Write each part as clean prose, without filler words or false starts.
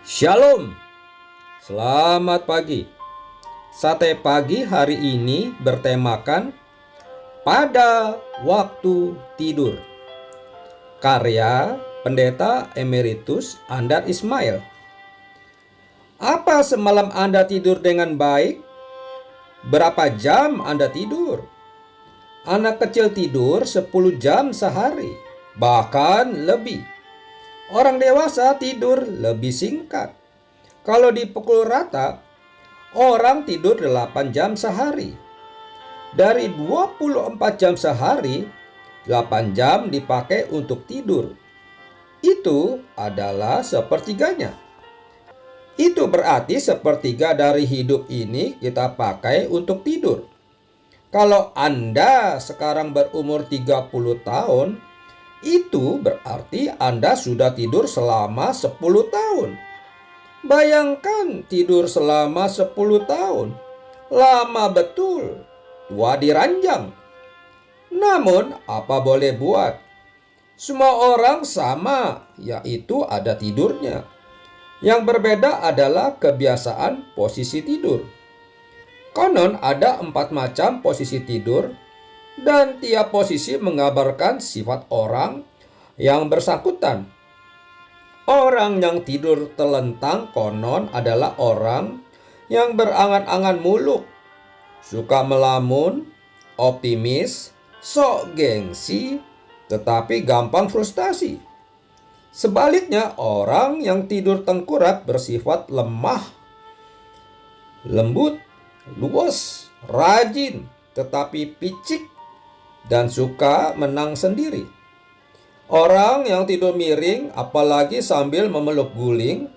Shalom, selamat pagi. Sate pagi hari ini bertemakan pada waktu tidur. Karya Pendeta Emeritus Andar Ismail. Apa semalam Anda tidur dengan baik? Berapa jam Anda tidur? Anak kecil tidur 10 jam sehari, bahkan lebih. Orang dewasa tidur lebih singkat. Kalau dipukul rata, orang tidur 8 jam sehari. Dari 24 jam sehari, 8 jam dipakai untuk tidur. Itu adalah sepertiganya. Itu berarti sepertiga dari hidup ini kita pakai untuk tidur. Kalau Anda sekarang berumur 30 tahun, itu berarti Anda sudah tidur selama 10 tahun. Bayangkan tidur selama 10 tahun. Lama betul. Tua diranjang. Namun, apa boleh buat? Semua orang sama, yaitu ada tidurnya. Yang berbeda adalah kebiasaan posisi tidur. Konon ada 4 macam posisi tidur, dan tiap posisi menggambarkan sifat orang yang bersangkutan. Orang yang tidur telentang konon adalah orang yang berangan-angan muluk, suka melamun, optimis, sok gengsi, tetapi gampang frustasi. Sebaliknya, orang yang tidur tengkurap bersifat lemah, lembut, luwes, rajin, tetapi picik, dan suka menang sendiri. Orang yang tidur miring, apalagi sambil memeluk guling,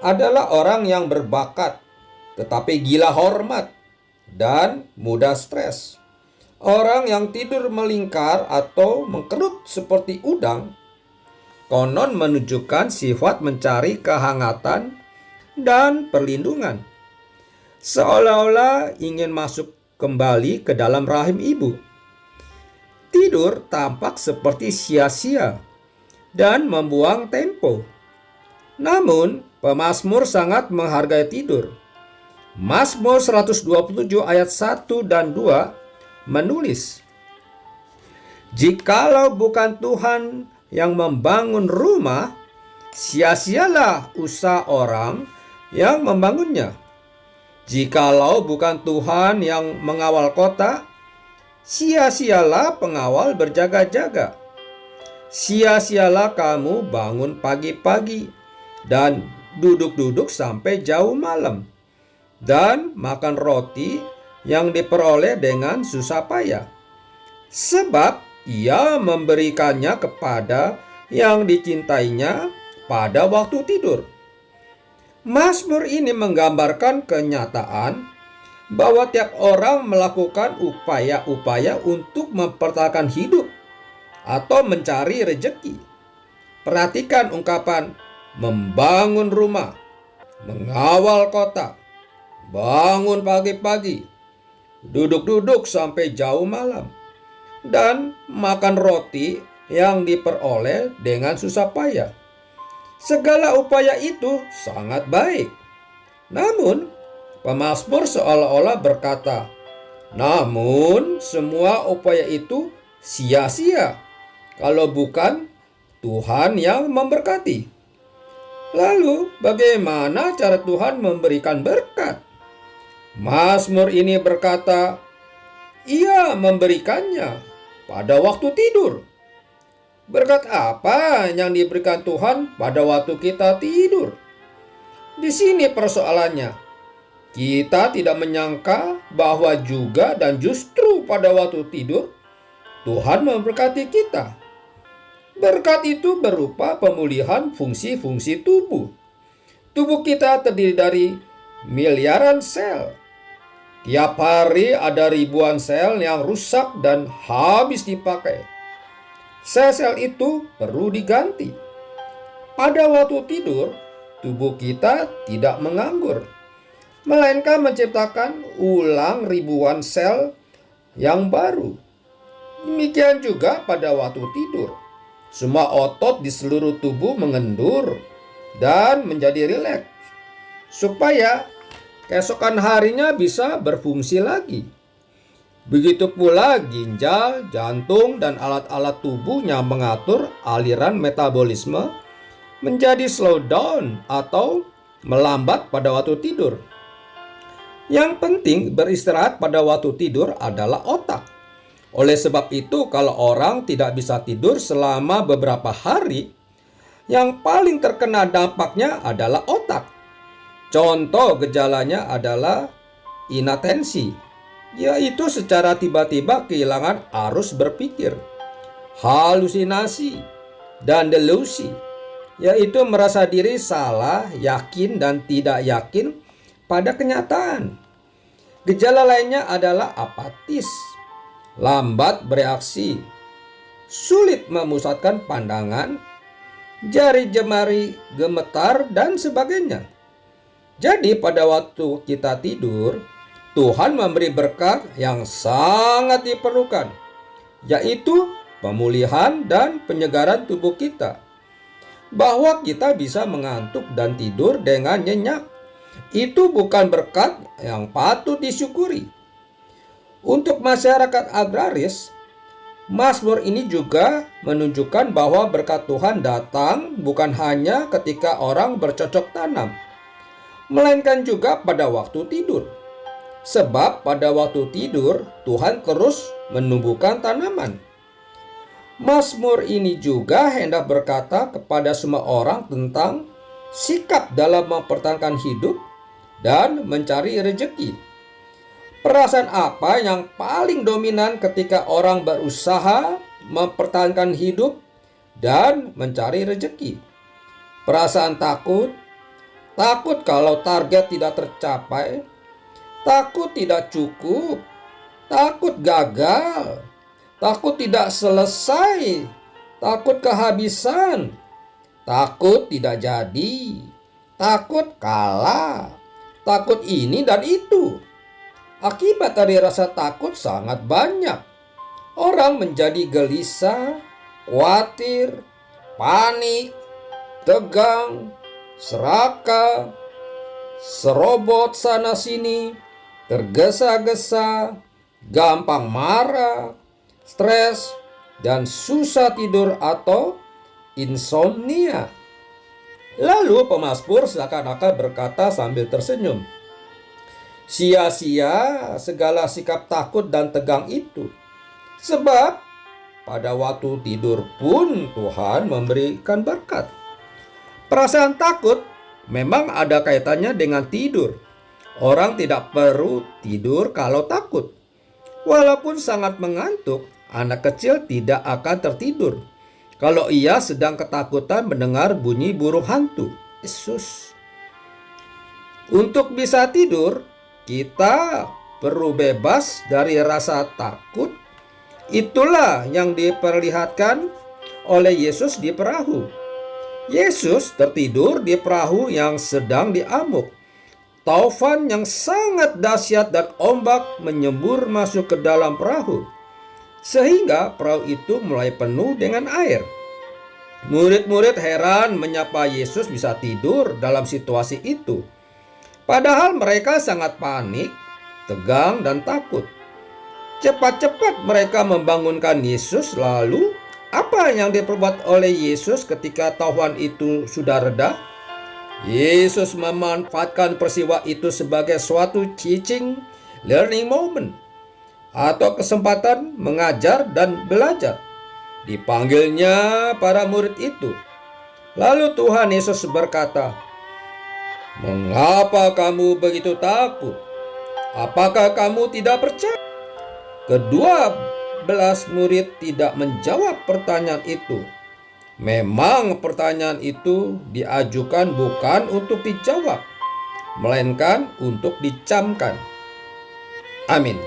adalah orang yang berbakat, tetapi gila hormat dan mudah stres. Orang yang tidur melingkar atau mengkerut seperti udang, konon menunjukkan sifat mencari kehangatan dan perlindungan, seolah-olah ingin masuk kembali ke dalam rahim ibu. Tidur tampak seperti sia-sia dan membuang tempo. Namun, pemazmur sangat menghargai tidur. Mazmur 127 ayat 1 dan 2 menulis, "Jikalau bukan Tuhan yang membangun rumah, sia-sialah usaha orang yang membangunnya. Jikalau bukan Tuhan yang mengawal kota, sia-sialah pengawal berjaga-jaga. Sia-sialah kamu bangun pagi-pagi dan duduk-duduk sampai jauh malam, dan makan roti yang diperoleh dengan susah payah. Sebab ia memberikannya kepada yang dicintainya pada waktu tidur." Mazmur ini menggambarkan kenyataan bahwa tiap orang melakukan upaya-upaya untuk mempertahankan hidup atau mencari rejeki. Perhatikan ungkapan membangun rumah, mengawal kota, bangun pagi-pagi, duduk-duduk sampai jauh malam, dan makan roti yang diperoleh dengan susah payah. Segala upaya itu sangat baik. Namun, pemazmur seolah-olah berkata, namun semua upaya itu sia-sia kalau bukan Tuhan yang memberkati. Lalu bagaimana cara Tuhan memberikan berkat? Mazmur ini berkata, Ia memberikannya pada waktu tidur. Berkat apa yang diberikan Tuhan pada waktu kita tidur? Di sini persoalannya. Kita tidak menyangka bahwa juga dan justru pada waktu tidur, Tuhan memberkati kita. Berkat itu berupa pemulihan fungsi-fungsi tubuh. Tubuh kita terdiri dari miliaran sel. Tiap hari ada ribuan sel yang rusak dan habis dipakai. Sel-sel itu perlu diganti. Pada waktu tidur, tubuh kita tidak menganggur, melainkan menciptakan ulang ribuan sel yang baru. Demikian juga pada waktu tidur. Semua otot di seluruh tubuh mengendur, dan menjadi rileks, supaya keesokan harinya bisa berfungsi lagi. Begitu pula ginjal, jantung, dan alat-alat tubuhnya mengatur aliran metabolisme menjadi slow down atau melambat pada waktu tidur. Yang penting beristirahat pada waktu tidur adalah otak. Oleh sebab itu, kalau orang tidak bisa tidur selama beberapa hari, yang paling terkena dampaknya adalah otak. Contoh gejalanya adalah inatensi, yaitu secara tiba-tiba kehilangan arus berpikir, halusinasi, dan delusi, yaitu merasa diri salah, yakin, dan tidak yakin pada kenyataan. Gejala lainnya adalah apatis, lambat bereaksi, sulit memusatkan pandangan, jari jemari gemetar, dan sebagainya. Jadi pada waktu kita tidur, Tuhan memberi berkat yang sangat diperlukan, yaitu pemulihan dan penyegaran tubuh kita. Bahwa kita bisa mengantuk dan tidur dengan nyenyak, itu bukan berkat yang patut disyukuri. Untuk masyarakat agraris, Mazmur ini juga menunjukkan bahwa berkat Tuhan datang bukan hanya ketika orang bercocok tanam, melainkan juga pada waktu tidur. Sebab pada waktu tidur, Tuhan terus menumbuhkan tanaman. Mazmur ini juga hendak berkata kepada semua orang tentang sikap dalam mempertahankan hidup dan mencari rezeki. Perasaan apa yang paling dominan ketika orang berusaha mempertahankan hidup dan mencari rezeki? Perasaan takut, takut kalau target tidak tercapai, takut tidak cukup, takut gagal, takut tidak selesai, takut kehabisan, takut tidak jadi, takut kalah, takut ini dan itu. Akibat dari rasa takut sangat banyak. Orang menjadi gelisah, khawatir, panik, tegang, serakah, serobot sana-sini, tergesa-gesa, gampang marah, stres, dan susah tidur atau insomnia. Lalu pemazmur seakan-akan berkata sambil tersenyum, sia-sia segala sikap takut dan tegang itu. Sebab pada waktu tidur pun Tuhan memberikan berkat. Perasaan takut memang ada kaitannya dengan tidur. Orang tidak perlu tidur kalau takut. Walaupun sangat mengantuk, anak kecil tidak akan tertidur kalau ia sedang ketakutan mendengar bunyi burung hantu. Yesus. Untuk bisa tidur, kita perlu bebas dari rasa takut. Itulah yang diperlihatkan oleh Yesus di perahu. Yesus tertidur di perahu yang sedang diamuk. Taufan yang sangat dahsyat dan ombak menyembur masuk ke dalam perahu, sehingga perahu itu mulai penuh dengan air. Murid-murid heran menyapa Yesus bisa tidur dalam situasi itu. Padahal mereka sangat panik, tegang, dan takut. Cepat-cepat mereka membangunkan Yesus. Lalu apa yang diperbuat oleh Yesus ketika taufan itu sudah reda? Yesus memanfaatkan peristiwa itu sebagai suatu teaching learning moment, atau kesempatan mengajar dan belajar. Dipanggilnya para murid itu. Lalu Tuhan Yesus berkata, "Mengapa kamu begitu takut? Apakah kamu tidak percaya?" Kedua belas murid tidak menjawab pertanyaan itu. Memang pertanyaan itu diajukan bukan untuk dijawab, melainkan untuk dicamkan. Amin.